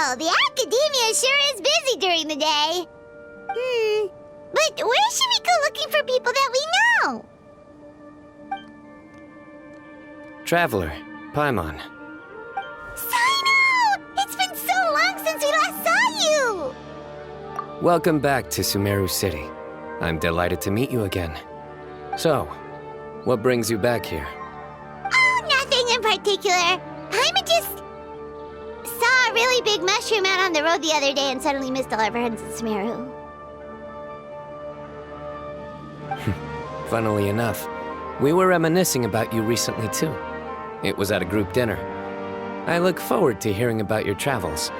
Well, the academia sure is busy during the day. But where should we go looking for people that we know? Traveler, Paimon. Sino! It's been so long since we last saw you! Welcome back to Sumeru City. I'm delighted to meet you again. So, what brings you back here? Oh, nothing in particular. I just saw a really big mushroom out on the road the other day and suddenly missed all our friends in Sumeru. Funnily enough, we were reminiscing about you recently too. It was at a group dinner. I look forward to hearing about your travels.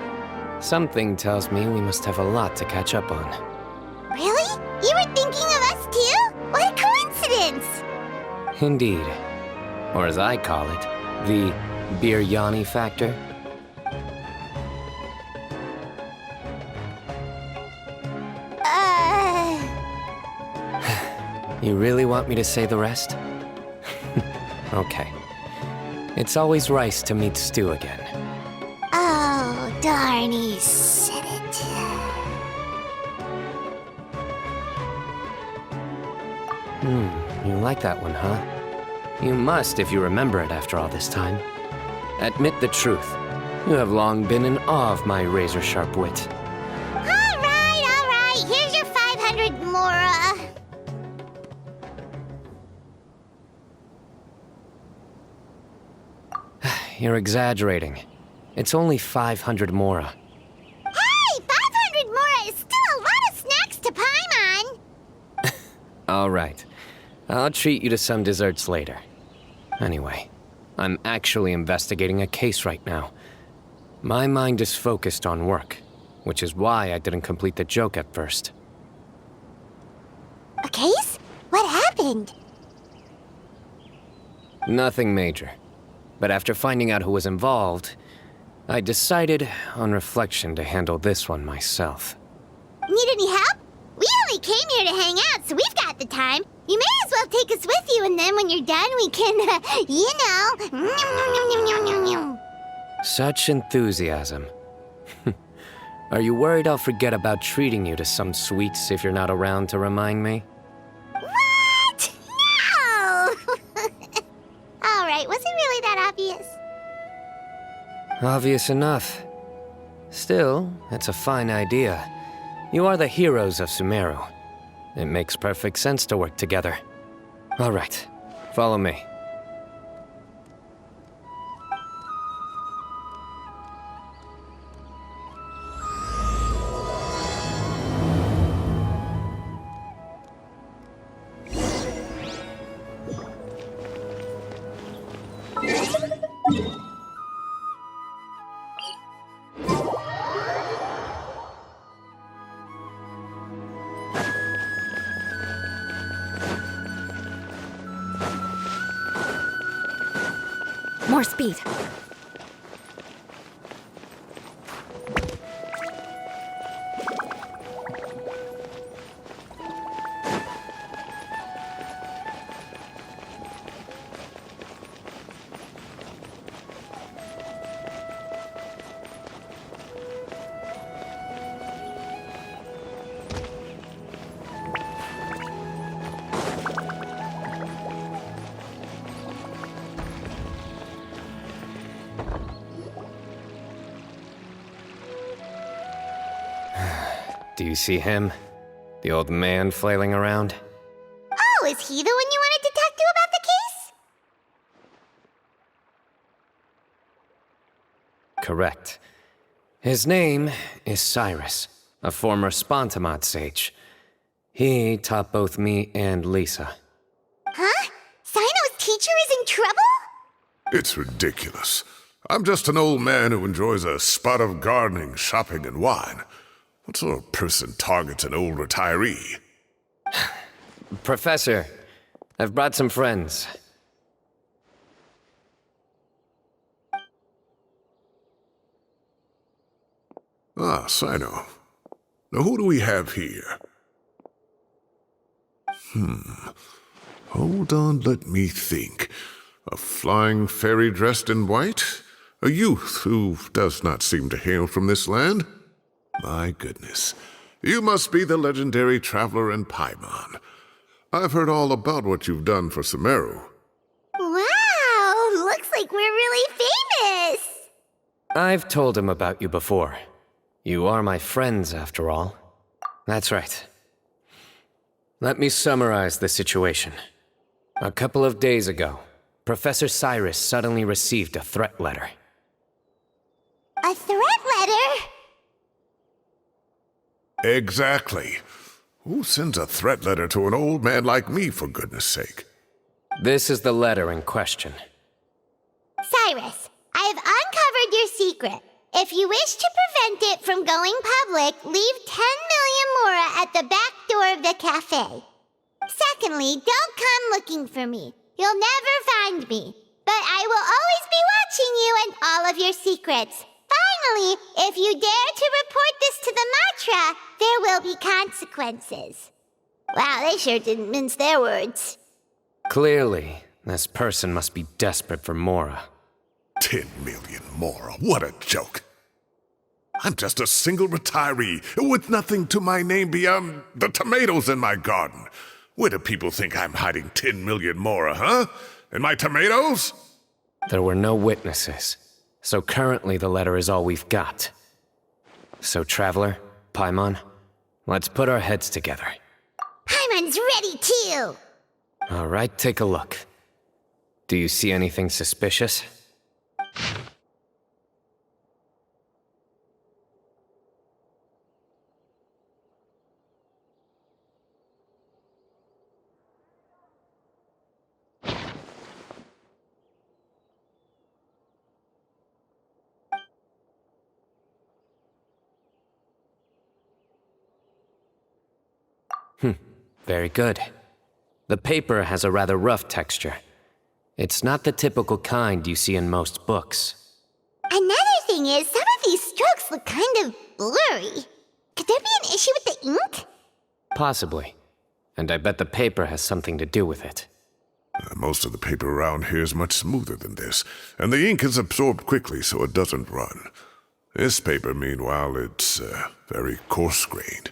Something tells me we must have a lot to catch up on. Really? You were thinking of us too? What a coincidence! Indeed. Or as I call it, the biryani factor. You really want me to say the rest? Okay. It's always rice to meet stew again. Oh, darn, he said it. You like that one, huh? You must if you remember it after all this time. Admit the truth. You have long been in awe of my razor-sharp wit. All right. Here's your 500 Mora. You're exaggerating. It's only 500 Mora. Hey, 500 Mora is still a lot of snacks to Paimon. All right. I'll treat you to some desserts later. Anyway, I'm actually investigating a case right now. My mind is focused on work, which is why I didn't complete the joke at first. A case? What happened? Nothing major. But after finding out who was involved, I decided, on reflection, to handle this one myself. Need any help? We only came here to hang out, so we've got the time. You may as well take us with you, and then when you're done, we can, you know. Such enthusiasm. Are you worried I'll forget about treating you to some sweets if you're not around to remind me? What? No! All right, was it really that obvious? Obvious enough. Still, it's a fine idea. You are the heroes of Sumeru. It makes perfect sense to work together. All right, follow me. More speed. Do you see him? The old man flailing around? Oh, is he the one you wanted to talk to about the case? Correct. His name is Cyrus, a former Spontamod sage. He taught both me and Lisa. Huh? Sino's teacher is in trouble? It's ridiculous. I'm just an old man who enjoys a spot of gardening, shopping, and wine. What sort of person targets an old retiree? Professor, I've brought some friends. Ah, Sino. Now who do we have here? Hold on, let me think. A flying fairy dressed in white? A youth who does not seem to hail from this land? My goodness. You must be the legendary traveler in Paimon. I've heard all about what you've done for Sumeru. Wow, looks like we're really famous. I've told him about you before. You are my friends, after all. That's right. Let me summarize the situation. A couple of days ago, Professor Cyrus suddenly received a threat letter. A threat letter? Exactly. Who sends a threat letter to an old man like me, for goodness sake? This is the letter in question. Cyrus, I have uncovered your secret. If you wish to prevent it from going public, leave 10 million mora at the back door of the cafe. Secondly, don't come looking for me. You'll never find me. But I will always be watching you and all of your secrets. Finally, if you dare to report this to the Matra, there will be consequences. Wow, they sure didn't mince their words. Clearly, this person must be desperate for Mora. 10 million mora, what a joke. I'm just a single retiree with nothing to my name beyond the tomatoes in my garden. Where do people think I'm hiding 10 million mora, huh? In my tomatoes? There were no witnesses, so currently the letter is all we've got. So, Traveler, Paimon, let's put our heads together. Paimon's ready too! All right, take a look. Do you see anything suspicious? Very good. The paper has a rather rough texture. It's not the typical kind you see in most books. Another thing is, some of these strokes look kind of blurry. Could there be an issue with the ink? Possibly. And I bet the paper has something to do with it. Most of the paper around here is much smoother than this, and the ink is absorbed quickly so it doesn't run. This paper, meanwhile, it's very coarse-grained.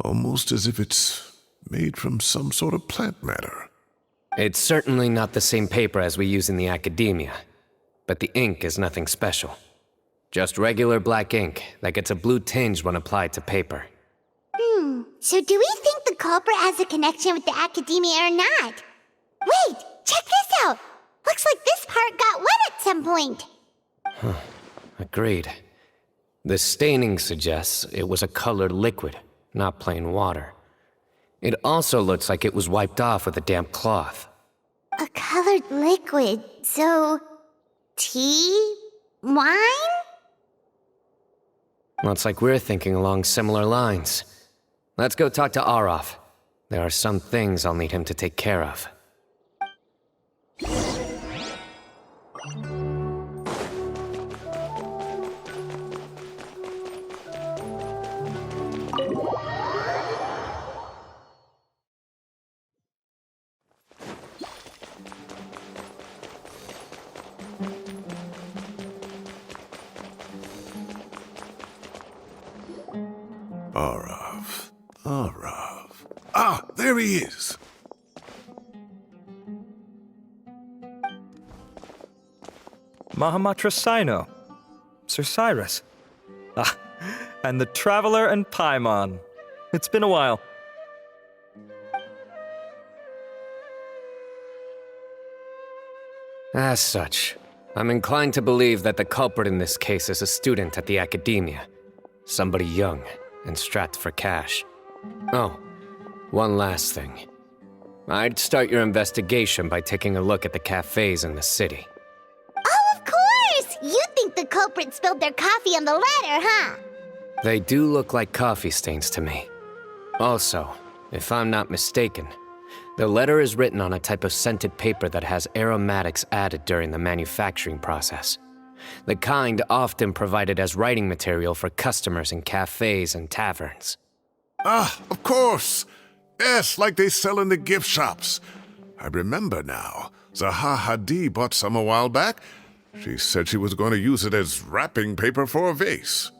Almost as if it's made from some sort of plant matter. It's certainly not the same paper as we use in the academia, but the ink is nothing special. Just regular black ink that gets a blue tinge when applied to paper. So do we think the culprit has a connection with the academia or not? Wait, check this out! Looks like this part got wet at some point. Agreed. The staining suggests it was a colored liquid, not plain water. It also looks like it was wiped off with a damp cloth. A colored liquid, so... tea? Wine? Looks like we're thinking along similar lines. Let's go talk to Aureus. There are some things I'll need him to take care of. Aureus. Ah, there he is. Mahamatra Sino, Sir Cyrus. Ah, and the Traveler and Paimon. It's been a while. As such, I'm inclined to believe that the culprit in this case is a student at the academia. Somebody young and strapped for cash. Oh, one last thing. I'd start your investigation by taking a look at the cafes in the city. Oh, of course! You think the culprit spilled their coffee on the ladder, huh? They do look like coffee stains to me. Also, if I'm not mistaken, the letter is written on a type of scented paper that has aromatics added during the manufacturing process. The kind often provided as writing material for customers in cafes and taverns. Ah, of course. Yes, like they sell in the gift shops. I remember now. Zaha Hadi bought some a while back. She said she was going to use it as wrapping paper for a vase.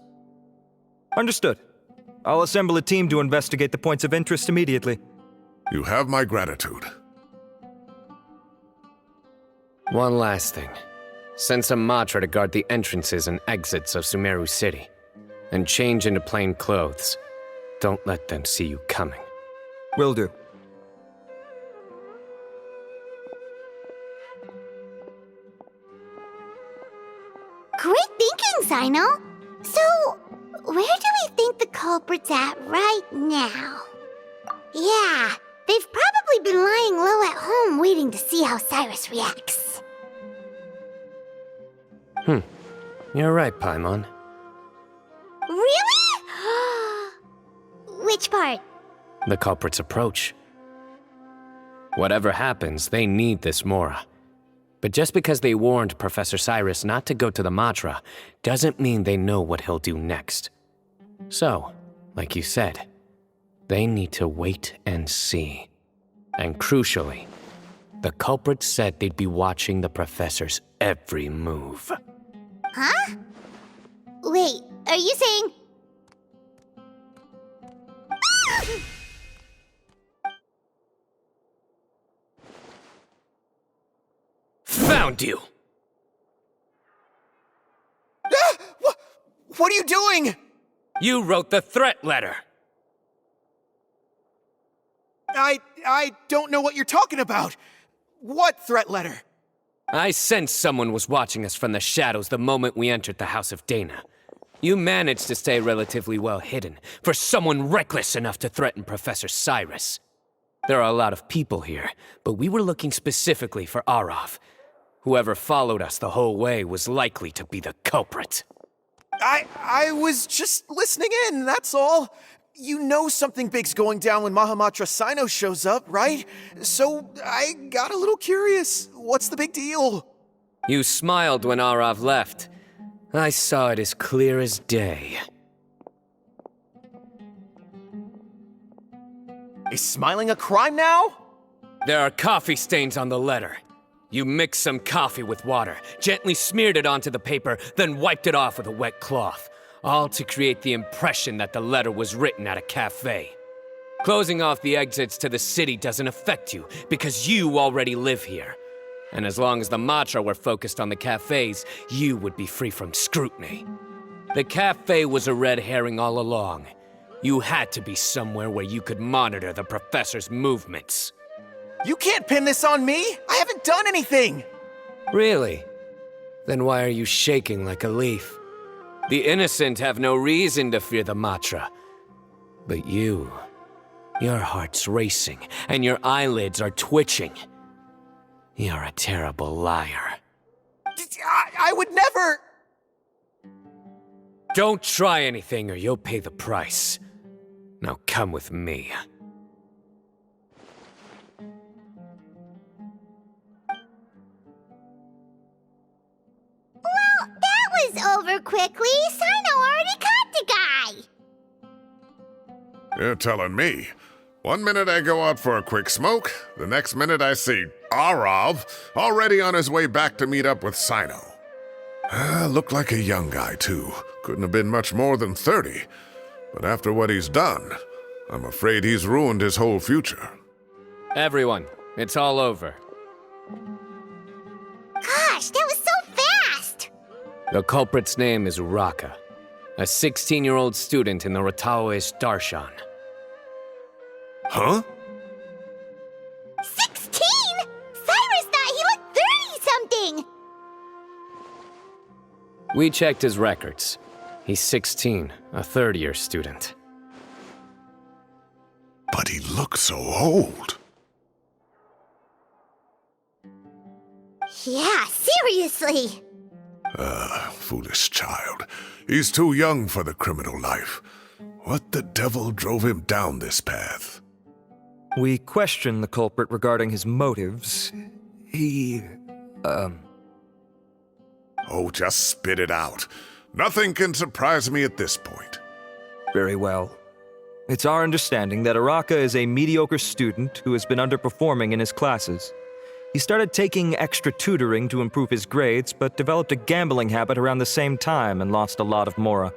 Understood. I'll assemble a team to investigate the points of interest immediately. You have my gratitude. One last thing. Send some Matra to guard the entrances and exits of Sumeru City. And change into plain clothes. Don't let them see you coming. Will do. Great thinking, Sino. So, where do we think the culprit's at right now? Yeah, they've probably been lying low at home waiting to see how Cyrus reacts. You're right, Paimon. Really? Which part? The culprit's approach. Whatever happens, they need this Mora. But just because they warned Professor Cyrus not to go to the Matra, doesn't mean they know what he'll do next. So, like you said, they need to wait and see. And crucially, the culprit said they'd be watching the Professor's every move. Huh? Wait, are you saying... Found you! What are you doing? You wrote the threat letter! I don't know what you're talking about. What threat letter? I sensed someone was watching us from the shadows the moment we entered the House of Dana. You managed to stay relatively well hidden for someone reckless enough to threaten Professor Cyrus. There are a lot of people here, but we were looking specifically for Arav. Whoever followed us the whole way was likely to be the culprit. I was just listening in, that's all. You know something big's going down when Mahamatra Sino shows up, right? So I got a little curious. What's the big deal? You smiled when Arav left. I saw it as clear as day. Is smiling a crime now? There are coffee stains on the letter. You mixed some coffee with water, gently smeared it onto the paper, then wiped it off with a wet cloth, all to create the impression that the letter was written at a cafe. Closing off the exits to the city doesn't affect you, because you already live here. And as long as the Matra were focused on the cafes, you would be free from scrutiny. The cafe was a red herring all along. You had to be somewhere where you could monitor the Professor's movements. You can't pin this on me! I haven't done anything! Really? Then why are you shaking like a leaf? The innocent have no reason to fear the Matra. But you, your heart's racing, and your eyelids are twitching. You're a terrible liar. I would never... Don't try anything or you'll pay the price. Now come with me. Well, that was over quickly. Sino already caught the guy. You're telling me. One minute I go out for a quick smoke, the next minute I see Arav already on his way back to meet up with Sino. Looked like a young guy, too. Couldn't have been much more than 30. But after what he's done, I'm afraid he's ruined his whole future. Everyone, it's all over. Gosh, that was so fast! The culprit's name is Raka, a 16-year-old student in the Aureus Darshan. Huh? 16? Cyrus thought he looked 30-something! We checked his records. He's 16, a third-year student. But he looks so old. Yeah, seriously! Foolish child. He's too young for the criminal life. What the devil drove him down this path? We questioned the culprit regarding his motives. He, Oh, just spit it out. Nothing can surprise me at this point. Very well. It's our understanding that Araka is a mediocre student who has been underperforming in his classes. He started taking extra tutoring to improve his grades, but developed a gambling habit around the same time and lost a lot of mora.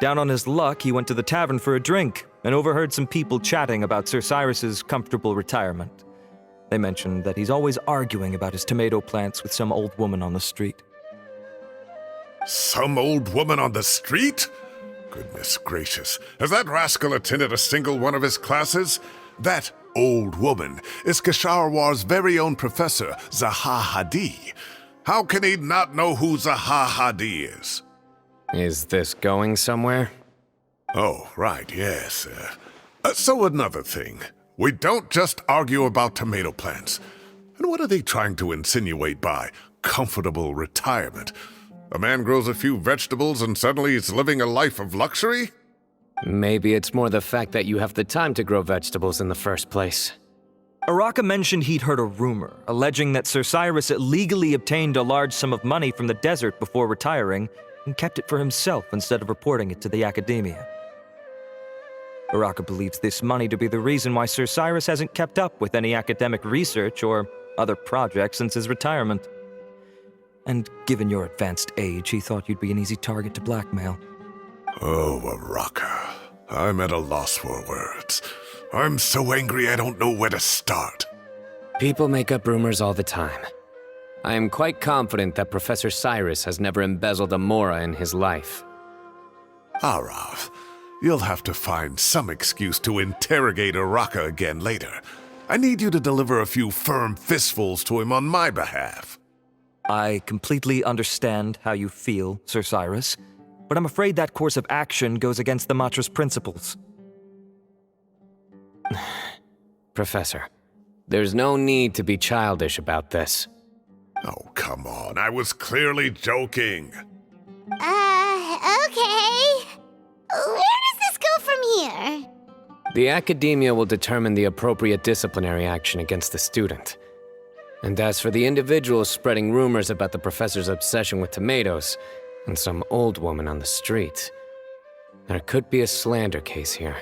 Down on his luck, he went to the tavern for a drink and overheard some people chatting about Sir Cyrus's comfortable retirement. They mentioned that he's always arguing about his tomato plants with some old woman on the street. Some old woman on the street? Goodness gracious. Has that rascal attended a single one of his classes? That old woman is Kasharwar's very own professor, Zaha Hadi. How can he not know who Zaha Hadi is? Is this going somewhere? Oh, right, yes. So another thing. We don't just argue about tomato plants. And what are they trying to insinuate by comfortable retirement? A man grows a few vegetables and suddenly he's living a life of luxury? Maybe it's more the fact that you have the time to grow vegetables in the first place. Araka mentioned he'd heard a rumor, alleging that Sir Cyrus illegally obtained a large sum of money from the desert before retiring and kept it for himself instead of reporting it to the academia. Araka believes this money to be the reason why Sir Cyrus hasn't kept up with any academic research or other projects since his retirement. And given your advanced age, he thought you'd be an easy target to blackmail. Oh, Araka. I'm at a loss for words. I'm so angry I don't know where to start. People make up rumors all the time. I am quite confident that Professor Cyrus has never embezzled a mora in his life. Arav, you'll have to find some excuse to interrogate Araka again later. I need you to deliver a few firm fistfuls to him on my behalf. I completely understand how you feel, Sir Cyrus, but I'm afraid that course of action goes against the Matra's principles. Professor, there's no need to be childish about this. Oh, come on. I was clearly joking. Okay. Where does this go from here? The academia will determine the appropriate disciplinary action against the student. And as for the individual spreading rumors about the professor's obsession with tomatoes and some old woman on the street, there could be a slander case here.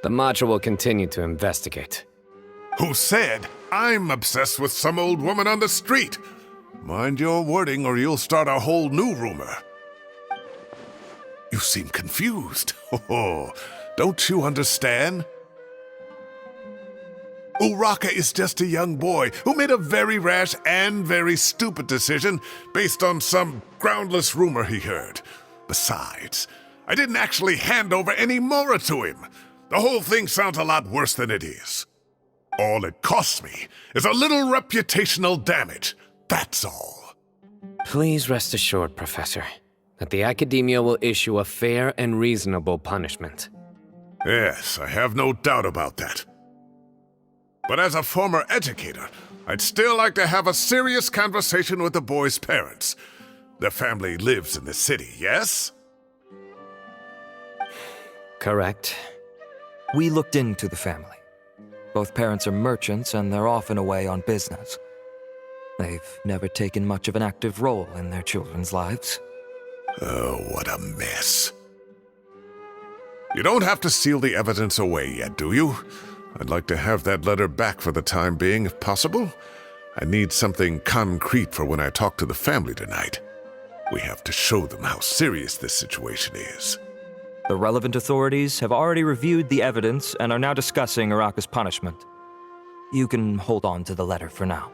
The Matra will continue to investigate. Who said I'm obsessed with some old woman on the street? Mind your wording or you'll start a whole new rumor. You seem confused. Oh, don't you understand? Uraka is just a young boy who made a very rash and very stupid decision based on some groundless rumor he heard. Besides, I didn't actually hand over any mora to him. The whole thing sounds a lot worse than it is. All it costs me is a little reputational damage. That's all. Please rest assured, Professor, that the academia will issue a fair and reasonable punishment. Yes, I have no doubt about that. But as a former educator, I'd still like to have a serious conversation with the boy's parents. Their family lives in the city, yes? Correct. We looked into the family. Both parents are merchants and they're often away on business. They've never taken much of an active role in their children's lives. Oh, what a mess. You don't have to seal the evidence away yet, do you? I'd like to have that letter back for the time being, if possible. I need something concrete for when I talk to the family tonight. We have to show them how serious this situation is. The relevant authorities have already reviewed the evidence and are now discussing Araka's punishment. You can hold on to the letter for now.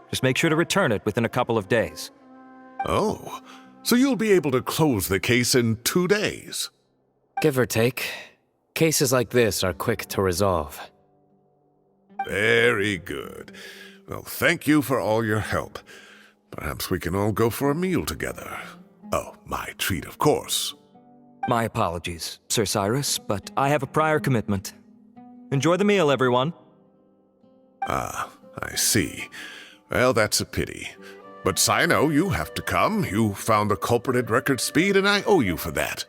Just make sure to return it within a couple of days. Oh, so you'll be able to close the case in 2 days? Give or take. Cases like this are quick to resolve. Very good. Well, thank you for all your help. Perhaps we can all go for a meal together. Oh, my treat, of course. My apologies, Sir Cyrus, but I have a prior commitment. Enjoy the meal, everyone. Ah, I see. Well, that's a pity. But Sino, you have to come. You found the culprit at record speed, and I owe you for that.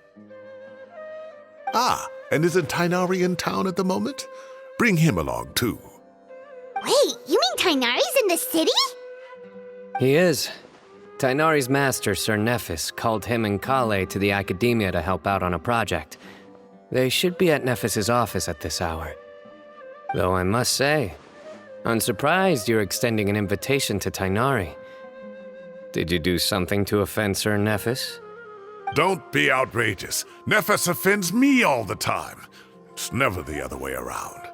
Ah, and isn't Tainari in town at the moment? Bring him along, too. Wait, you mean Tainari's in the city? He is. Tainari's master, Sir Nephis, called him and Kale to the academia to help out on a project. They should be at Nephis's office at this hour. Though I must say, I'm surprised you're extending an invitation to Tainari. Did you do something to offend Sir Nephis? Don't be outrageous. Nephis offends me all the time. It's never the other way around.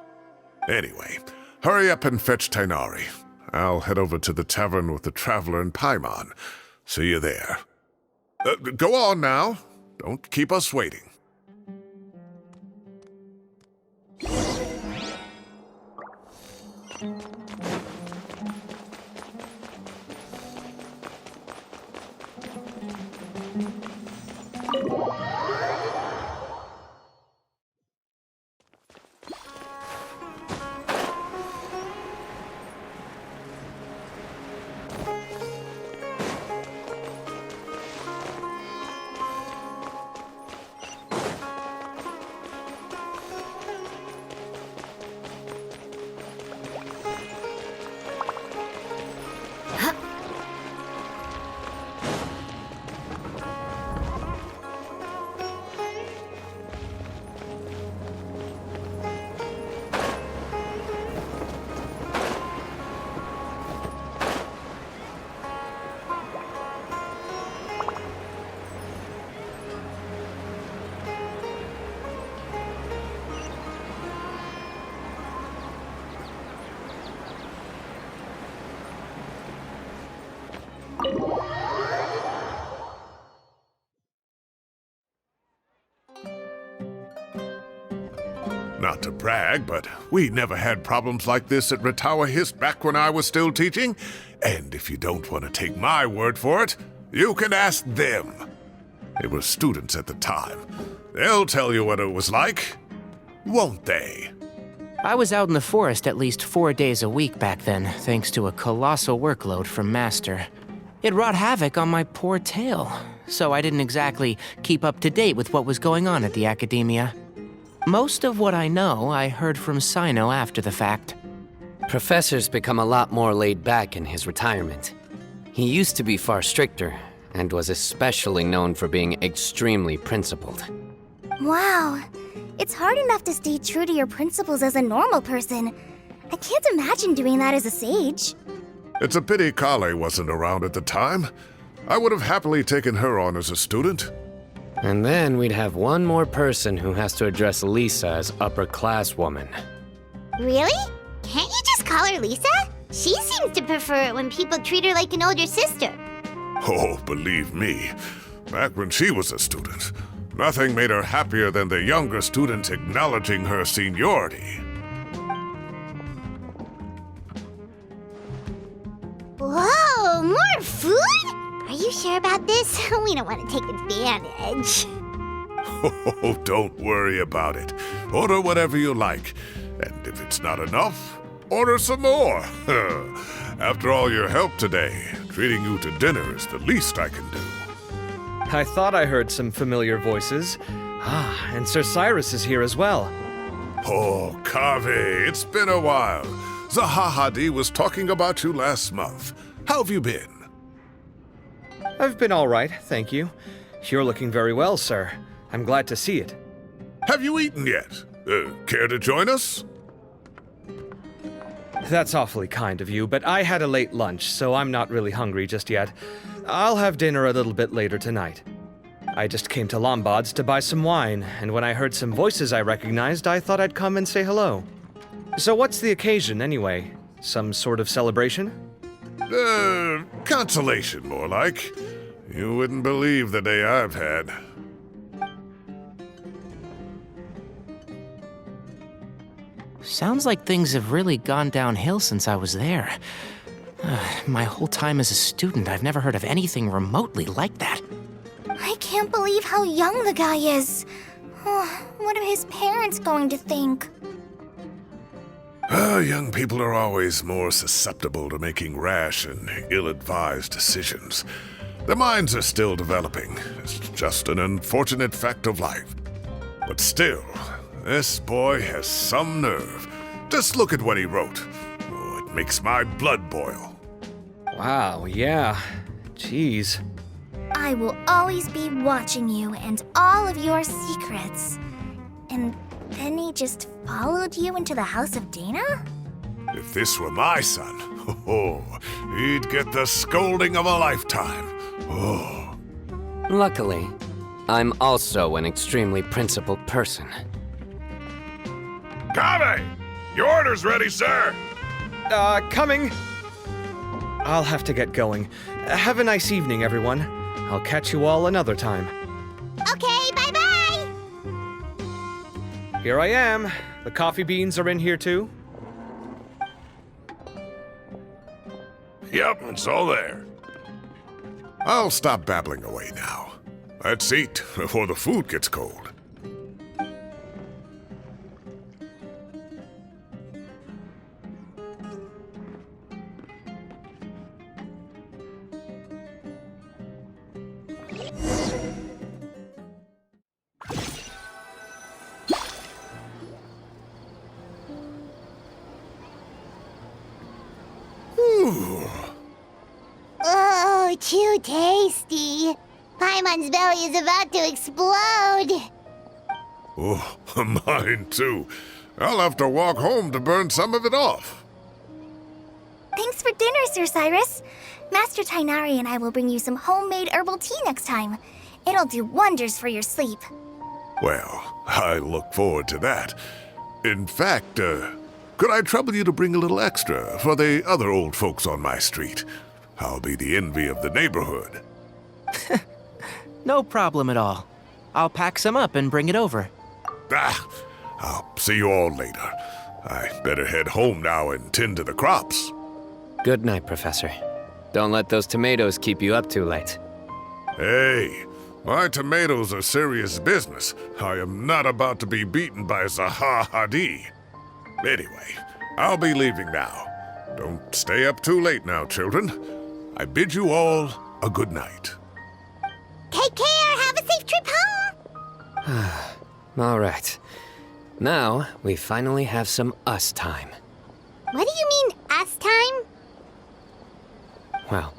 Anyway, hurry up and fetch Tainari. I'll head over to the tavern with the Traveler and Paimon. See you there. Go on now. Don't keep us waiting. Not to brag, but we never had problems like this at Ratawa Hist back when I was still teaching. And if you don't want to take my word for it, you can ask them. They were students at the time. They'll tell you what it was like, won't they? I was out in the forest at least 4 days a week back then, thanks to a colossal workload from Master. It wrought havoc on my poor tail, so I didn't exactly keep up to date with what was going on at the Academia. Most of what I know, I heard from Sino after the fact. Professor's become a lot more laid back in his retirement. He used to be far stricter, and was especially known for being extremely principled. Wow. It's hard enough to stay true to your principles as a normal person. I can't imagine doing that as a sage. It's a pity Kale wasn't around at the time. I would have happily taken her on as a student. And then we'd have one more person who has to address Lisa as upper-class woman. Really? Can't you just call her Lisa? She seems to prefer it when people treat her like an older sister. Oh, believe me, back when she was a student, nothing made her happier than the younger students acknowledging her seniority. Whoa, more food? Are you sure about this? We don't want to take advantage. Oh, don't worry about it. Order whatever you like. And if it's not enough, order some more. After all your help today, treating you to dinner is the least I can do. I thought I heard some familiar voices. Ah, and Sir Cyrus is here as well. Oh, Kaveh, it's been a while. Zahahadi was talking about you last month. How have you been? I've been all right, thank you. You're looking very well, sir. I'm glad to see it. Have you eaten yet? Care to join us? That's awfully kind of you, but I had a late lunch, so I'm not really hungry just yet. I'll have dinner a little bit later tonight. I just came to Lombard's to buy some wine, and when I heard some voices I recognized, I thought I'd come and say hello. So what's the occasion, anyway? Some sort of celebration? Consolation, more like. You wouldn't believe the day I've had. Sounds like things have really gone downhill since I was there. My whole time as a student, I've never heard of anything remotely like that. I can't believe how young the guy is. What are his parents going to think? Young people are always more susceptible to making rash and ill-advised decisions. Their minds are still developing. It's just an unfortunate fact of life. But still, this boy has some nerve. Just look at what he wrote. Oh, it makes my blood boil. Wow, yeah. Jeez. I will always be watching you and all of your secrets. And then he just followed you into the house of Dana? If this were my son, he'd get the scolding of a lifetime. Oh. Luckily, I'm also an extremely principled person. Kave! Your order's ready, sir! Coming. I'll have to get going. Have a nice evening, everyone. I'll catch you all another time. Okay, bye-bye! Here I am. The coffee beans are in here too. Yep, it's all there. I'll stop babbling away now. Let's eat before the food gets cold. Oh, too tasty. Paimon's belly is about to explode. Oh, mine too. I'll have to walk home to burn some of it off. Thanks for dinner, Sir Cyrus. Master Tainari and I will bring you some homemade herbal tea next time. It'll do wonders for your sleep. Well, I look forward to that. In fact, could I trouble you to bring a little extra for the other old folks on my street? I'll be the envy of the neighborhood. No problem at all. I'll pack some up and bring it over. I'll see you all later. I better head home now and tend to the crops. Good night, Professor. Don't let those tomatoes keep you up too late. Hey, my tomatoes are serious business. I am not about to be beaten by Zaha Hadi. Anyway, I'll be leaving now. Don't stay up too late now, children. I bid you all a good night. Take care. Have a safe trip home. All right. Now, we finally have some us time. What do you mean, us time? Well,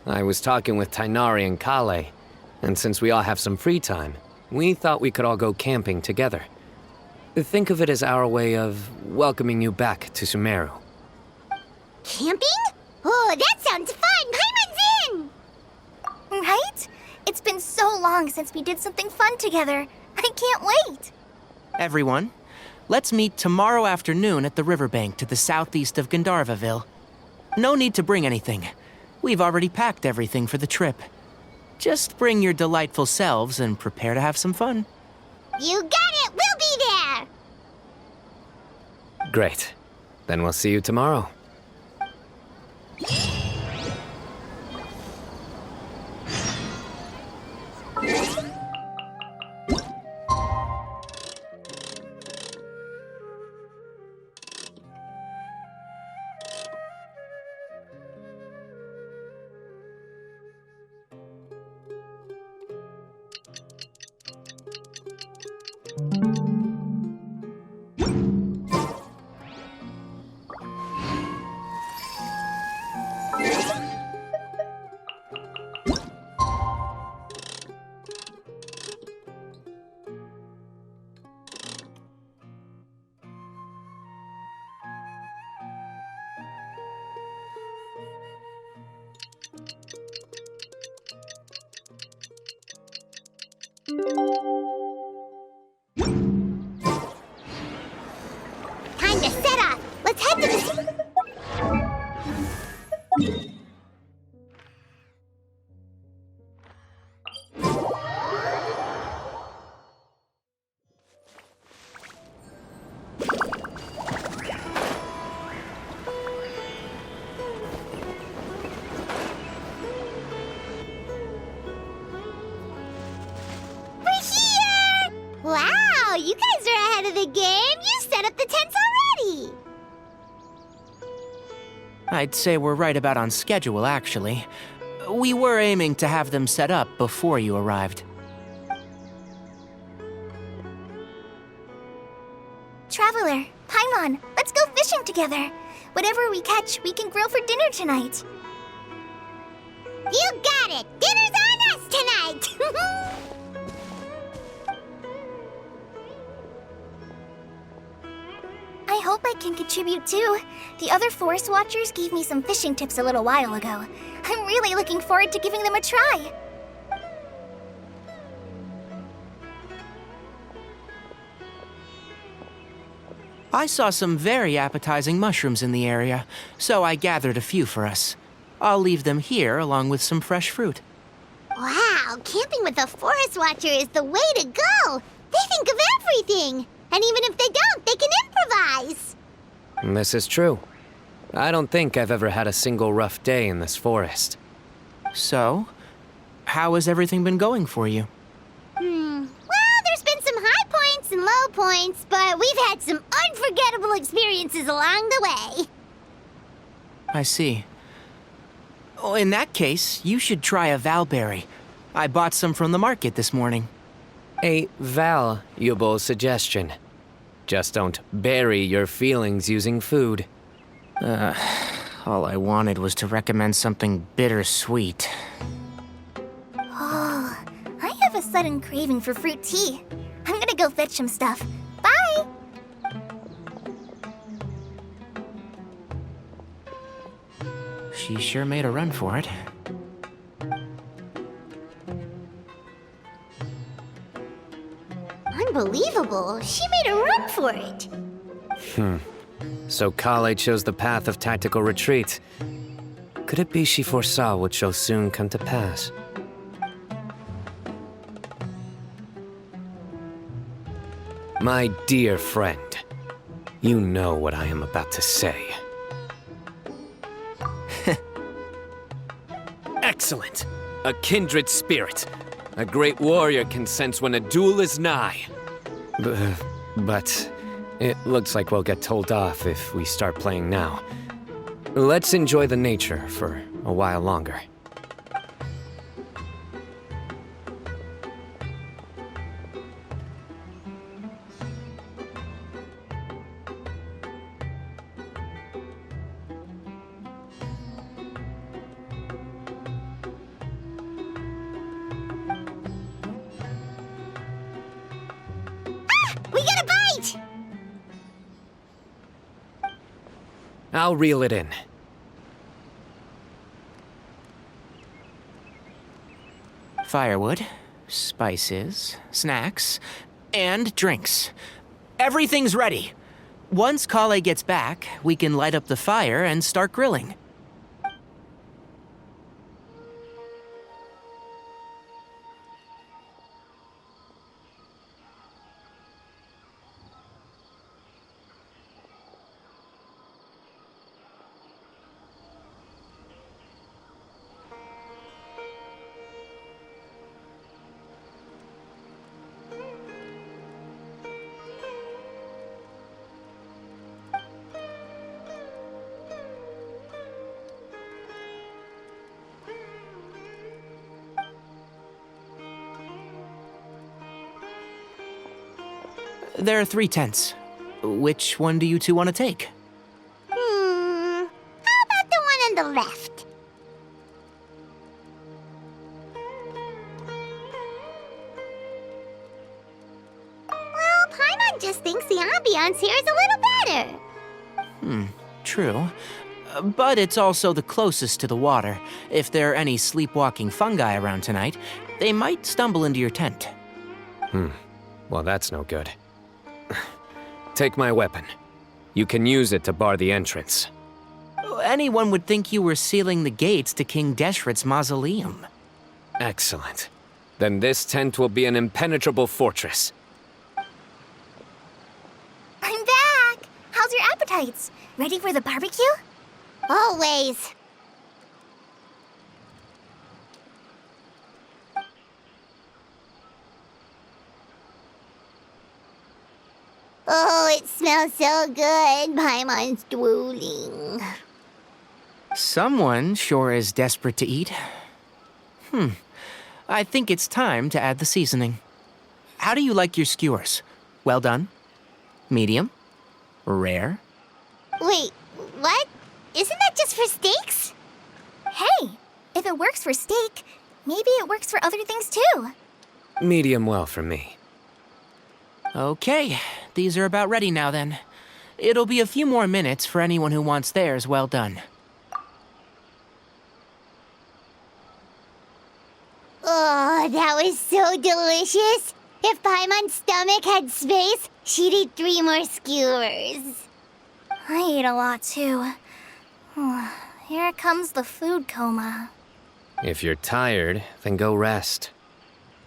I was talking with Tainari and Kale, and since we all have some free time, we thought we could all go camping together. Think of it as our way of welcoming you back to Sumeru. Camping? Oh, that sounds fun. Paimon's in. Right? It's been so long since we did something fun together. I can't wait. Everyone, let's meet tomorrow afternoon at the riverbank to the southeast of Gandharvaville. No need to bring anything. We've already packed everything for the trip. Just bring your delightful selves and prepare to have some fun. You got it. We'll be there. Great. Then we'll see you tomorrow. Time to set off. Let's head to the... Wow, you guys are ahead of the game. You set up the tents already. I'd say we're right about on schedule, actually. We were aiming to have them set up before you arrived. Traveler, Paimon, let's go fishing together. Whatever we catch, we can grill for dinner tonight. You got it. Dinner's on us tonight. I hope I can contribute too. The other forest watchers gave me some fishing tips a little while ago. I'm really looking forward to giving them a try. I saw some very appetizing mushrooms in the area, so I gathered a few for us. I'll leave them here along with some fresh fruit. Wow, camping with a forest watcher is the way to go. They think of everything. And even if they don't, they can improvise. This is true. I don't think I've ever had a single rough day in this forest. So, how has everything been going for you? Well, there's been some high points and low points, but we've had some unforgettable experiences along the way. I see. Oh, in that case, you should try a valberry. I bought some from the market this morning. A valuable suggestion. Just don't bury your feelings using food. All I wanted was to recommend something bittersweet. Oh, I have a sudden craving for fruit tea. I'm gonna go fetch some stuff. Bye! She sure made a run for it. Unbelievable. She made a run for it. So Kale chose the path of tactical retreat. Could it be she foresaw what shall soon come to pass? My dear friend, you know what I am about to say. Excellent! A kindred spirit. A great warrior can sense when a duel is nigh. But it looks like we'll get told off if we start playing now. Let's enjoy the nature for a while longer. We got a bite! I'll reel it in. Firewood, spices, snacks, and drinks. Everything's ready. Once Kale gets back, we can light up the fire and start grilling. There are 3 tents. Which one do you two want to take? How about the one on the left? Well, Paimon just thinks the ambiance here is a little better. True. But it's also the closest to the water. If there are any sleepwalking fungi around tonight, they might stumble into your tent. Well, that's no good. Take my weapon. You can use it to bar the entrance. Anyone would think you were sealing the gates to King Deshret's mausoleum. Excellent. Then this tent will be an impenetrable fortress. I'm back! How's your appetites? Ready for the barbecue? Always. Oh, it smells so good. Paimon's drooling. Someone sure is desperate to eat. I think it's time to add the seasoning. How do you like your skewers? Well done? Medium? Rare? Wait, what? Isn't that just for steaks? Hey, if it works for steak, maybe it works for other things too. Medium well for me. Okay, these are about ready now then. It'll be a few more minutes for anyone who wants theirs well done. Oh, that was so delicious. If Paimon's stomach had space, she'd eat 3 more skewers. I ate a lot too. Here comes the food coma. If you're tired, then go rest.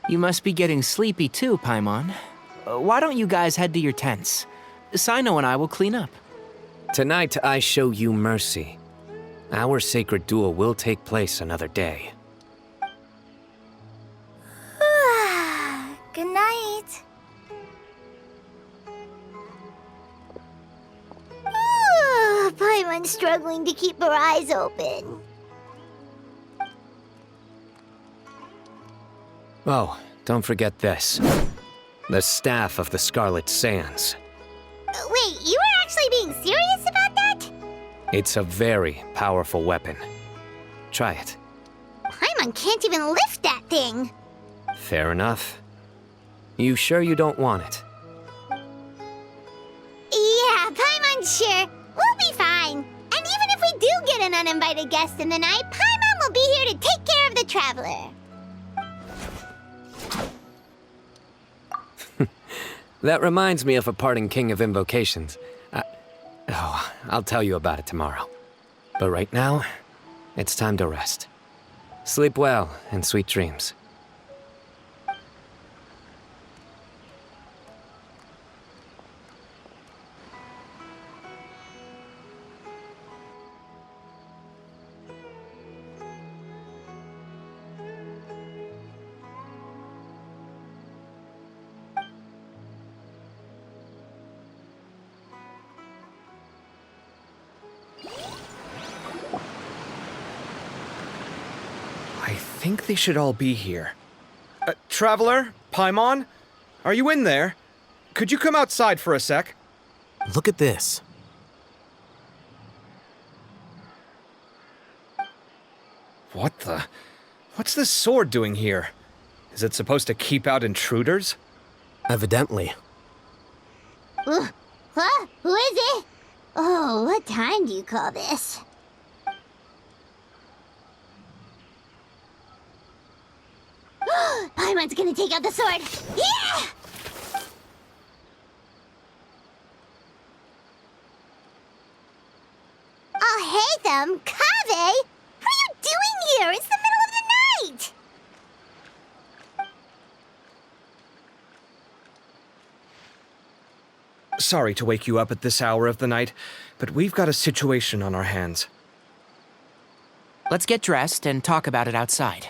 You must be getting sleepy too, Paimon. Why don't you guys head to your tents? Sino and I will clean up. Tonight, I show you mercy. Our sacred duel will take place another day. Good night. Paimon's struggling to keep her eyes open. Oh, don't forget this. The Staff of the Scarlet Sands. Wait, you were actually being serious about that? It's a very powerful weapon. Try it. Paimon can't even lift that thing. Fair enough. You sure you don't want it? Yeah, Paimon's sure. We'll be fine. And even if we do get an uninvited guest in the night, Paimon will be here to take care of the traveler. That reminds me of a parting king of invocations. I'll tell you about it tomorrow. But right now, it's time to rest. Sleep well and sweet dreams. I think they should all be here. Traveler? Paimon? Are you in there? Could you come outside for a sec? Look at this. What the? What's this sword doing here? Is it supposed to keep out intruders? Evidently. Huh? Who is it? Oh, what time do you call this? Paimon's gonna take out the sword. Yeah! Oh, hey them, Kave! What are you doing here? It's the middle of the night! Sorry to wake you up at this hour of the night, but we've got a situation on our hands. Let's get dressed and talk about it outside.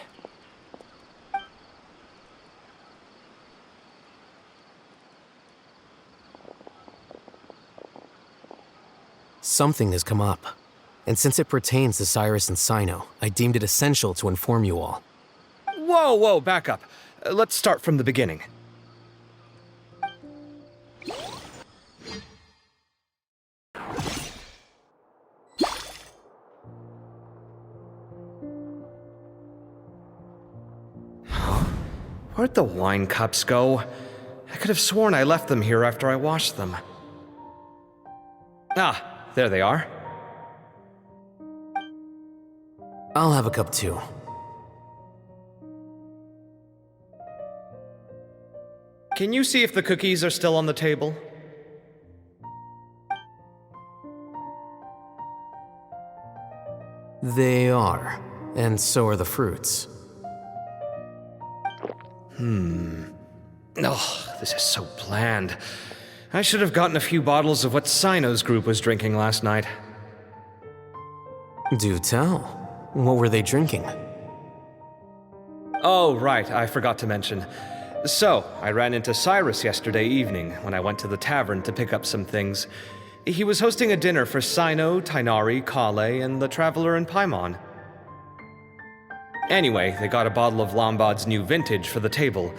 Something has come up. And since it pertains to Cyrus and Sino, I deemed it essential to inform you all. Whoa, back up. Let's start from the beginning. Where'd the wine cups go? I could have sworn I left them here after I washed them. Ah, there they are. I'll have a cup too. Can you see if the cookies are still on the table? They are. And so are the fruits. Oh, this is so bland. I should have gotten a few bottles of what Sino's group was drinking last night. Do tell. What were they drinking? Oh, right, I forgot to mention. So, I ran into Cyrus yesterday evening when I went to the tavern to pick up some things. He was hosting a dinner for Sino, Tighnari, Kale, and the Traveler and Paimon. Anyway, they got a bottle of Lombard's new vintage for the table.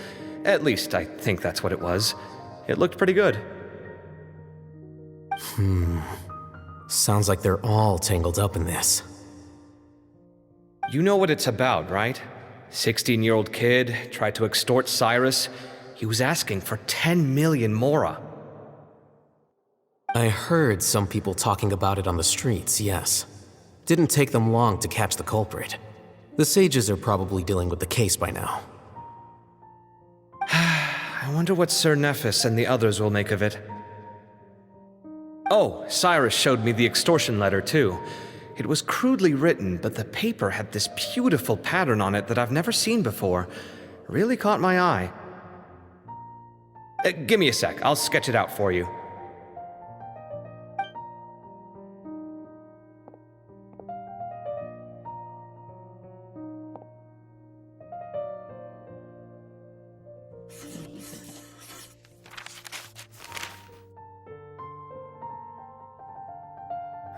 At least, I think that's what it was. It looked pretty good. Sounds like they're all tangled up in this. You know what it's about, right? 16-year-old kid tried to extort Cyrus. He was asking for 10 million mora. I heard some people talking about it on the streets, yes. Didn't take them long to catch the culprit. The sages are probably dealing with the case by now. I wonder what Sir Nephis and the others will make of it. Oh, Cyrus showed me the extortion letter, too. It was crudely written, but the paper had this beautiful pattern on it that I've never seen before. Really caught my eye. Give me a sec, I'll sketch it out for you.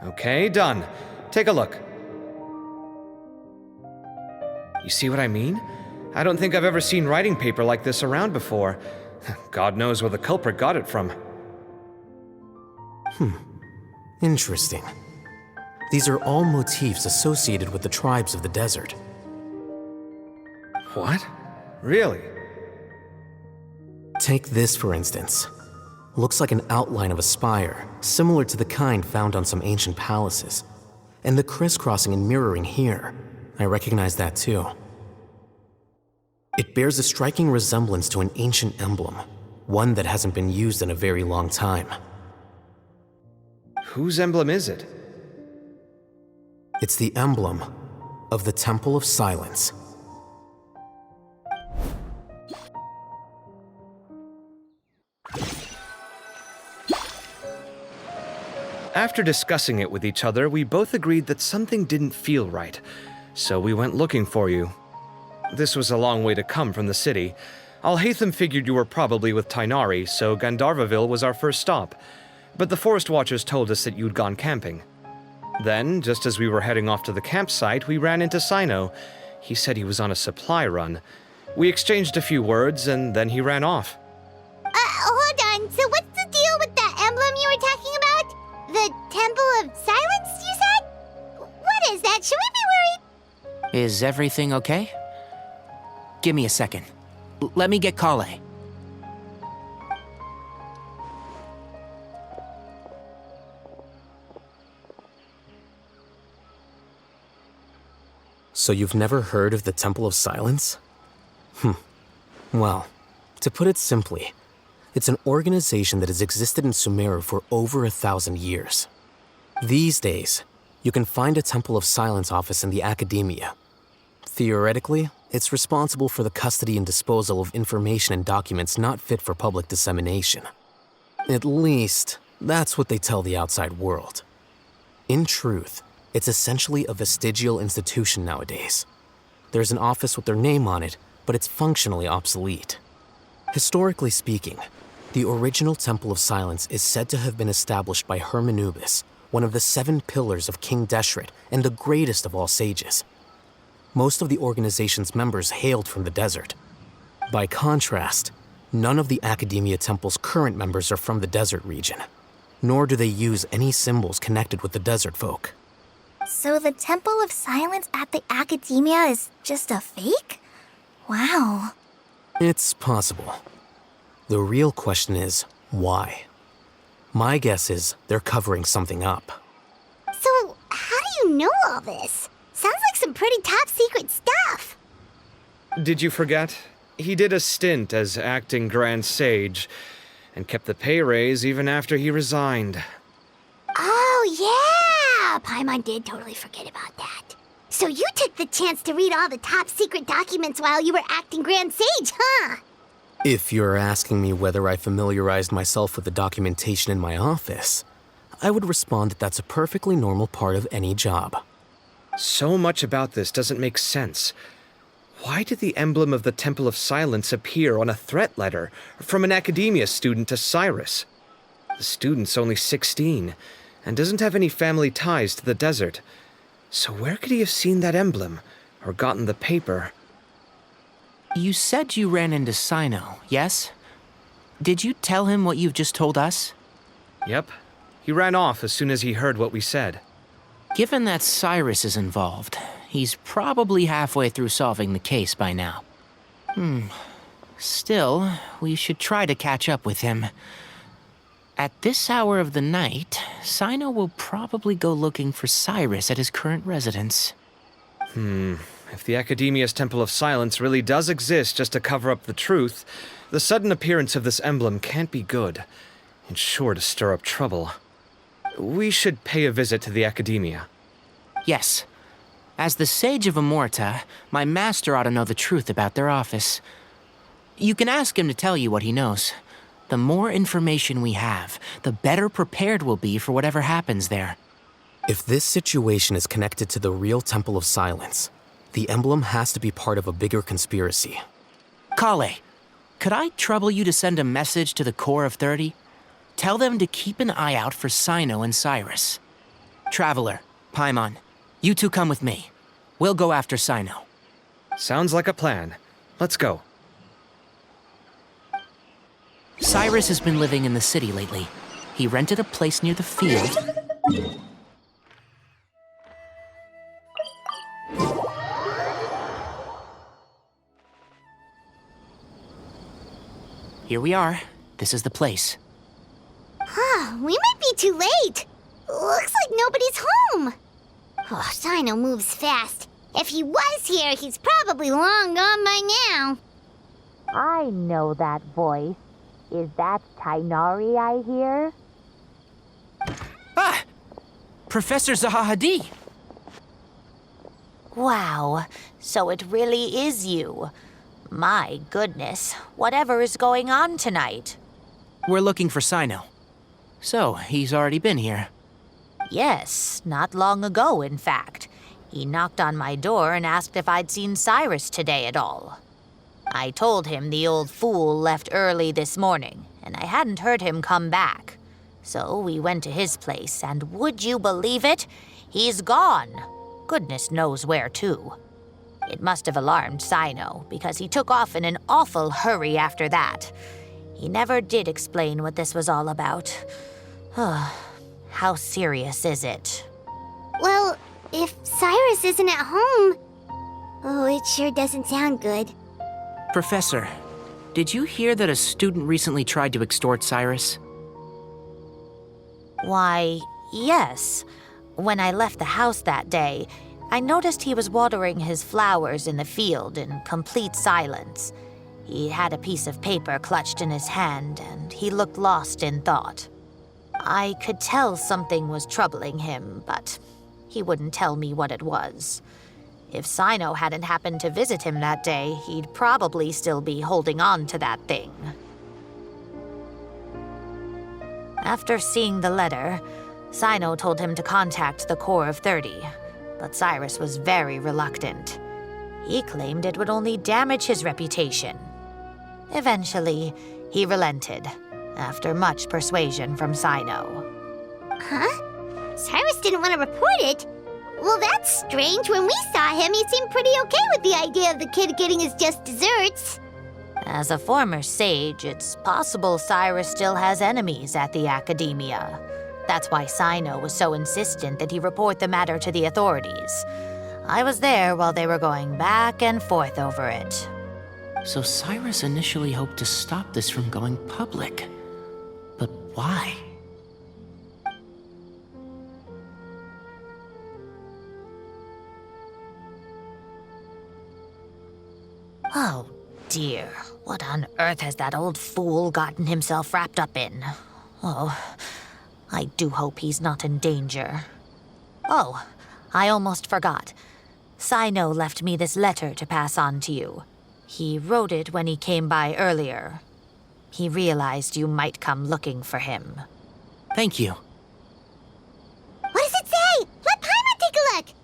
Okay, done. Take a look. You see what I mean? I don't think I've ever seen writing paper like this around before. God knows where the culprit got it from. Interesting. These are all motifs associated with the tribes of the desert. What? Really? Take this, for instance. Looks like an outline of a spire, similar to the kind found on some ancient palaces. And the crisscrossing and mirroring here, I recognize that too. It bears a striking resemblance to an ancient emblem, one that hasn't been used in a very long time. Whose emblem is it? It's the emblem of the Temple of Silence. After discussing it with each other, we both agreed that something didn't feel right, so we went looking for you. This was a long way to come from the city. Alhaitham figured you were probably with Tainari, so Gandharvaville was our first stop, but the Forest Watchers told us that you'd gone camping. Then, just as we were heading off to the campsite, we ran into Cyno. He said he was on a supply run. We exchanged a few words, and then he ran off. Hold on. So what's the deal with that emblem you were talking about? The Temple of Silence, you said? What is that? Should we be worried? Is everything okay? Give me a second. Let me get Kale. So you've never heard of the Temple of Silence? Well, to put it simply, it's an organization that has existed in Sumeru for over 1,000 years. These days, you can find a Temple of Silence office in the academia. Theoretically, it's responsible for the custody and disposal of information and documents not fit for public dissemination. At least, that's what they tell the outside world. In truth, it's essentially a vestigial institution nowadays. There's an office with their name on it, but it's functionally obsolete. Historically speaking, the original Temple of Silence is said to have been established by Hermanubis, one of the 7 pillars of King Deshret and the greatest of all sages. Most of the organization's members hailed from the desert. By contrast, none of the Academia Temple's current members are from the desert region, nor do they use any symbols connected with the desert folk. So the Temple of Silence at the Academia is just a fake? Wow. It's possible. The real question is, why? My guess is they're covering something up. So, how do you know all this? Sounds like some pretty top secret stuff. Did you forget? He did a stint as acting Grand Sage, and kept the pay raise even after he resigned. Oh, yeah! Paimon did totally forget about that. So you took the chance to read all the top secret documents while you were acting Grand Sage, huh? If you're asking me whether I familiarized myself with the documentation in my office, I would respond that that's a perfectly normal part of any job. So much about this doesn't make sense. Why did the emblem of the Temple of Silence appear on a threat letter from an Academia student to Cyrus? The student's only 16 and doesn't have any family ties to the desert. So where could he have seen that emblem or gotten the paper? You said you ran into Cyno, yes? Did you tell him what you've just told us? Yep. He ran off as soon as he heard what we said. Given that Cyrus is involved, he's probably halfway through solving the case by now. Still, we should try to catch up with him. At this hour of the night, Sino will probably go looking for Cyrus at his current residence. If the Academia's Temple of Silence really does exist just to cover up the truth, the sudden appearance of this emblem can't be good. It's sure to stir up trouble. We should pay a visit to the Academia. Yes. As the Sage of Amorta, my master ought to know the truth about their office. You can ask him to tell you what he knows. The more information we have, the better prepared we'll be for whatever happens there. If this situation is connected to the real Temple of Silence, the emblem has to be part of a bigger conspiracy. Kale, could I trouble you to send a message to the Core of 30? Tell them to keep an eye out for Sino and Cyrus. Traveler, Paimon, you two come with me. We'll go after Sino. Sounds like a plan. Let's go. Cyrus has been living in the city lately. He rented a place near the field. Here we are. This is the place. We might be too late. Looks like nobody's home. Oh, Sino moves fast. If he was here, he's probably long gone by now. I know that voice. Is that Tainari I hear? Ah! Professor Zahahadi! Wow, so it really is you. My goodness, whatever is going on tonight? We're looking for Sino. So, he's already been here. Yes, not long ago, in fact. He knocked on my door and asked if I'd seen Cyrus today at all. I told him the old fool left early this morning, and I hadn't heard him come back. So we went to his place, and would you believe it? He's gone. Goodness knows where to. It must have alarmed Sino, because he took off in an awful hurry after that. He never did explain what this was all about. How serious is it? Well, if Cyrus isn't at home... Oh, it sure doesn't sound good. Professor, did you hear that a student recently tried to extort Cyrus? Why, yes. When I left the house that day, I noticed he was watering his flowers in the field in complete silence. He had a piece of paper clutched in his hand, and he looked lost in thought. I could tell something was troubling him, but he wouldn't tell me what it was. If Sino hadn't happened to visit him that day, he'd probably still be holding on to that thing. After seeing the letter, Sino told him to contact the Core of 30, but Cyrus was very reluctant. He claimed it would only damage his reputation. Eventually, he relented, after much persuasion from Sino. Huh? Cyrus didn't want to report it? Well, that's strange. When we saw him, he seemed pretty okay with the idea of the kid getting his just desserts. As a former sage, it's possible Cyrus still has enemies at the Academia. That's why Sino was so insistent that he report the matter to the authorities. I was there while they were going back and forth over it. So Cyrus initially hoped to stop this from going public. But why? Oh dear, what on earth has that old fool gotten himself wrapped up in? Oh, I do hope he's not in danger. Oh, I almost forgot. Sino left me this letter to pass on to you. He wrote it when he came by earlier. He realized you might come looking for him. Thank you. What does it say? Let Paimon take a look.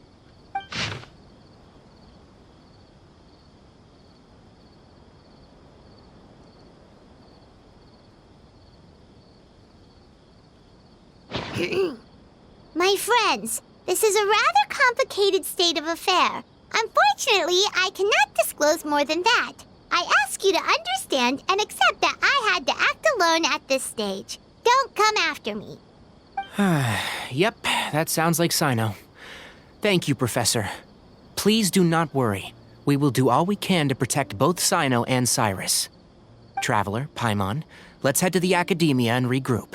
My friends, this is a rather complicated state of affair. Unfortunately, I cannot disclose more than that. I ask you to understand and accept that I had to act alone at this stage. Don't come after me. Yep, that sounds like Sino. Thank you, Professor. Please do not worry. We will do all we can to protect both Sino and Cyrus. Traveler, Paimon, let's head to the Academia and regroup.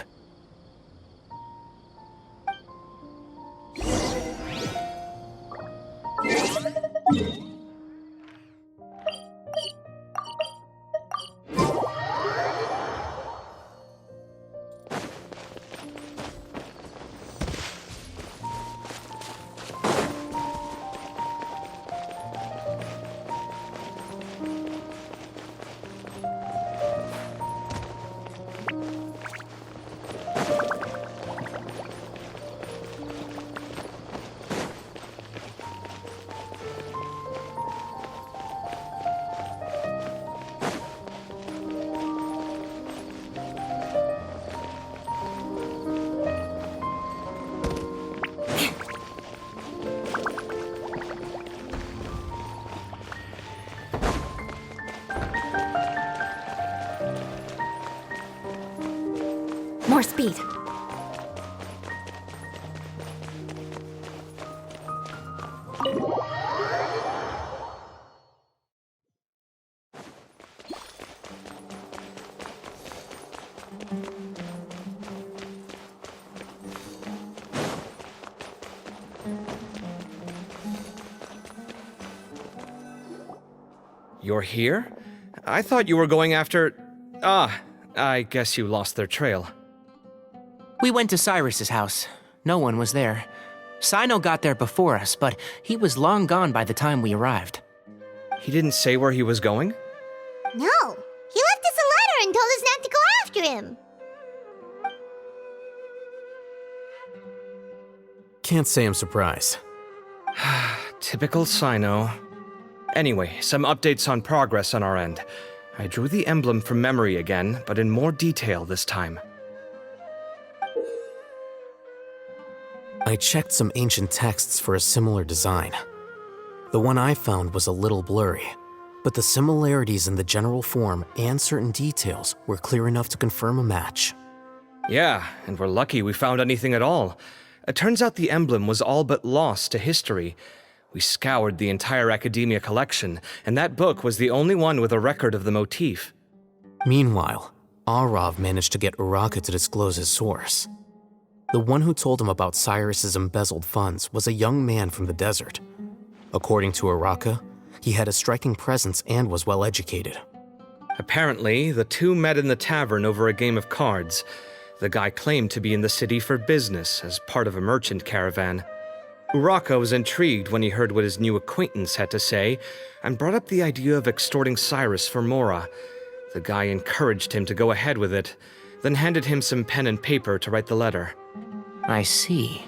More speed. You're here? I thought you were going after... Ah, I guess you lost their trail. We went to Cyrus's house. No one was there. Sino got there before us, but he was long gone by the time we arrived. He didn't say where he was going? No, he left us a letter and told us not to go after him. Can't say I'm surprised. Typical Sino. Anyway, some updates on progress on our end. I drew the emblem from memory again, but in more detail this time. I checked some ancient texts for a similar design. The one I found was a little blurry, but the similarities in the general form and certain details were clear enough to confirm a match. Yeah, and we're lucky we found anything at all. It turns out the emblem was all but lost to history. We scoured the entire Academia collection, and that book was the only one with a record of the motif. Meanwhile, Arav managed to get Uraka to disclose his source. The one who told him about Cyrus's embezzled funds was a young man from the desert. According to Uraka, he had a striking presence and was well educated. Apparently, the two met in the tavern over a game of cards. The guy claimed to be in the city for business as part of a merchant caravan. Uraka was intrigued when he heard what his new acquaintance had to say and brought up the idea of extorting Cyrus for Mora. The guy encouraged him to go ahead with it, then handed him some pen and paper to write the letter. I see.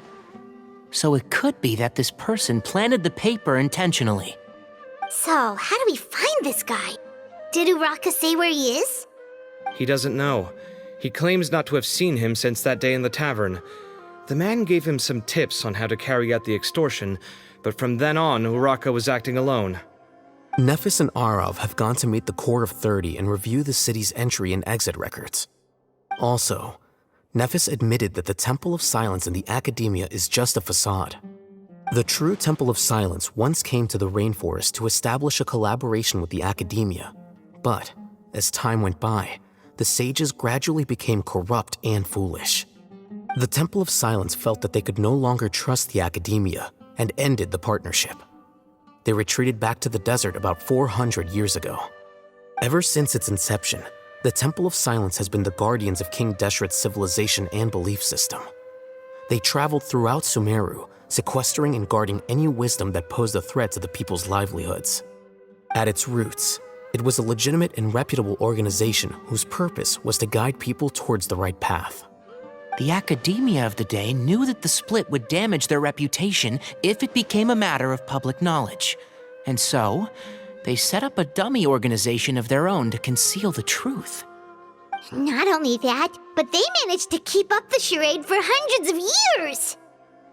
So it could be that this person planted the paper intentionally. So, how do we find this guy? Did Uraka say where he is? He doesn't know. He claims not to have seen him since that day in the tavern. The man gave him some tips on how to carry out the extortion, but from then on, Uraka was acting alone. Nephis and Arav have gone to meet the Core of 30 and review the city's entry and exit records. Also, Nephis admitted that the Temple of Silence in the Academia is just a facade. The true Temple of Silence once came to the rainforest to establish a collaboration with the Academia, but as time went by, the sages gradually became corrupt and foolish. The Temple of Silence felt that they could no longer trust the Academia and ended the partnership. They retreated back to the desert about 400 years ago. Ever since its inception, the Temple of Silence has been the guardians of King Deshret's civilization and belief system. They traveled throughout Sumeru, sequestering and guarding any wisdom that posed a threat to the people's livelihoods. At its roots, it was a legitimate and reputable organization whose purpose was to guide people towards the right path. The Academia of the day knew that the split would damage their reputation if it became a matter of public knowledge. And so, they set up a dummy organization of their own to conceal the truth. Not only that, but they managed to keep up the charade for hundreds of years!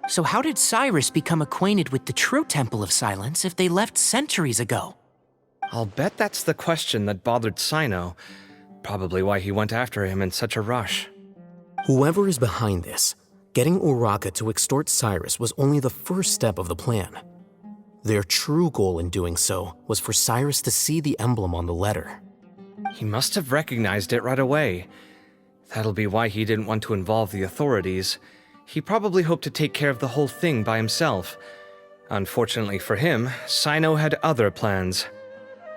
So how did Cyrus become acquainted with the true Temple of Silence if they left centuries ago? I'll bet that's the question that bothered Sino. Probably why he went after him in such a rush. Whoever is behind this, getting Uraka to extort Cyrus was only the first step of the plan. Their true goal in doing so was for Cyrus to see the emblem on the letter. He must have recognized it right away. That'll be why he didn't want to involve the authorities. He probably hoped to take care of the whole thing by himself. Unfortunately for him, Sino had other plans.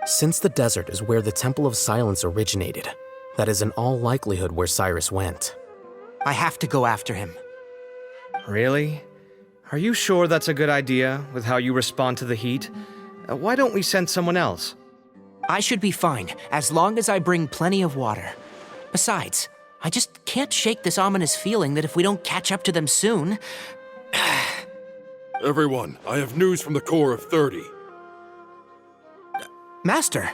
Since the desert is where the Temple of Silence originated, that is in all likelihood where Cyrus went. I have to go after him. Really? Are you sure that's a good idea, with how you respond to the heat? Why don't we send someone else? I should be fine, as long as I bring plenty of water. Besides, I just can't shake this ominous feeling that if we don't catch up to them soon... Everyone, I have news from the Core of 30. Master!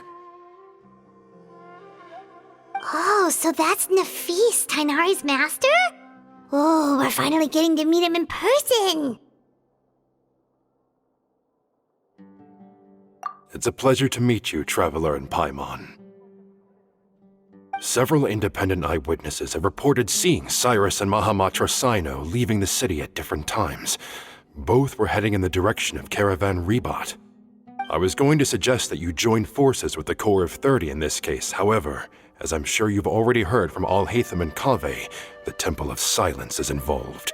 Oh, so that's Nephis, Tainari's master? Oh, we're finally getting to meet him in person! It's a pleasure to meet you, Traveler in Paimon. Several independent eyewitnesses have reported seeing Cyrus and Mahamatra Sino leaving the city at different times. Both were heading in the direction of Caravan Rebat. I was going to suggest that you join forces with the Corps of 30 in this case. However, as I'm sure you've already heard from Alhaitham and Kaveh, the Temple of Silence is involved.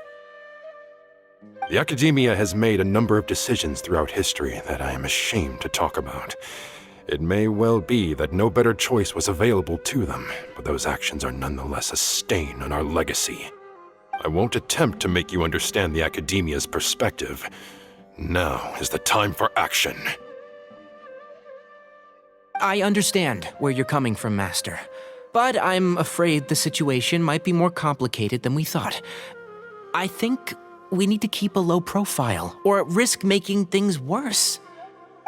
The Academia has made a number of decisions throughout history that I am ashamed to talk about. It may well be that no better choice was available to them, but those actions are nonetheless a stain on our legacy. I won't attempt to make you understand the Academia's perspective. Now is the time for action. I understand where you're coming from, Master. But I'm afraid the situation might be more complicated than we thought. I think we need to keep a low profile, or risk making things worse.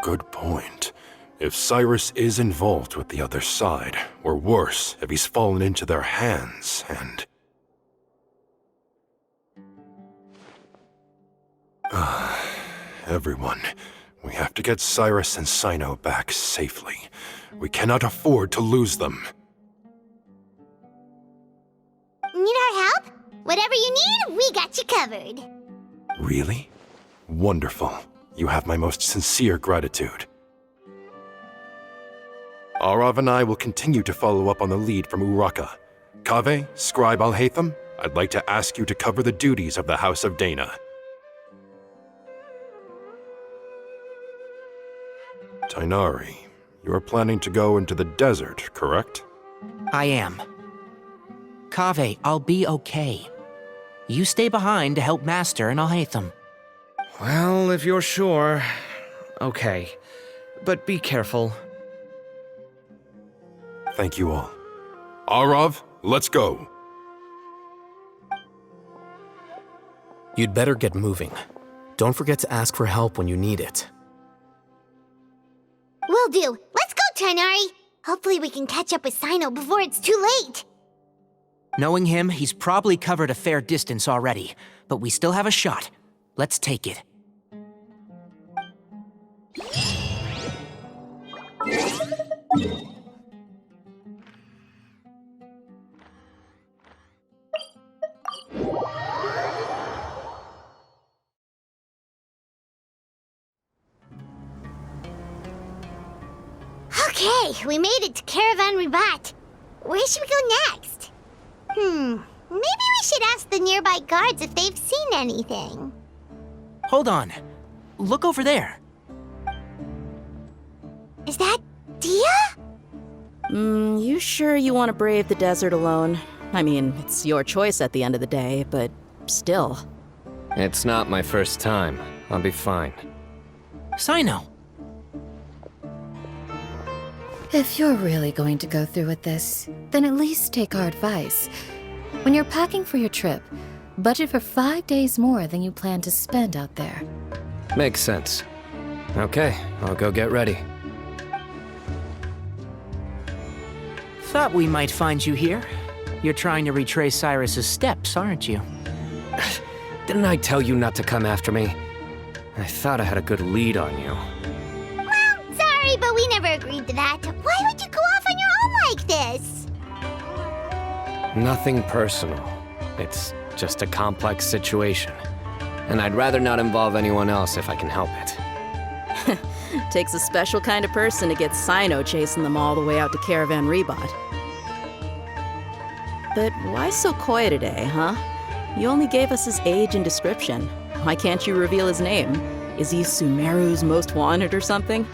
Good point. If Cyrus is involved with the other side, or worse, if he's fallen into their hands, and... Everyone, we have to get Cyrus and Sino back safely. We cannot afford to lose them. Need our help? Whatever you need, we got you covered. Really? Wonderful. You have my most sincere gratitude. Arav and I will continue to follow up on the lead from Uraka. Kaveh, Scribe Alhaitham, I'd like to ask you to cover the duties of the House of Dana. Tainari, you are planning to go into the desert, correct? I am. Kaveh, I'll be okay. You stay behind to help Master and Alhaitham. Well, if you're sure. Okay. But be careful. Thank you all. Arav, let's go. You'd better get moving. Don't forget to ask for help when you need it. Will do. Let's go, Tainari. Hopefully we can catch up with Sino before it's too late. Knowing him, he's probably covered a fair distance already, but we still have a shot. Let's take it. Okay, we made it to Caravan Rebat. Where should we go next? Maybe we should ask the nearby guards if they've seen anything. Hold on. Look over there. Is that Dia? You sure you want to brave the desert alone? I mean, it's your choice at the end of the day, but still. It's not my first time. I'll be fine. Sino. If you're really going to go through with this, then at least take our advice. When you're packing for your trip, budget for 5 days more than you plan to spend out there. Makes sense. Okay, I'll go get ready. Thought we might find you here. You're trying to retrace Cyrus's steps, aren't you? Didn't I tell you not to come after me? I thought I had a good lead on you. Well, sorry, but we never agreed to that. Why would you go off on your own like this? Nothing personal. It's just a complex situation. And I'd rather not involve anyone else if I can help it. Takes a special kind of person to get Sino chasing them all the way out to Caravan Rebat. But why so coy today, huh? You only gave us his age and description. Why can't you reveal his name? Is he Sumeru's most wanted or something?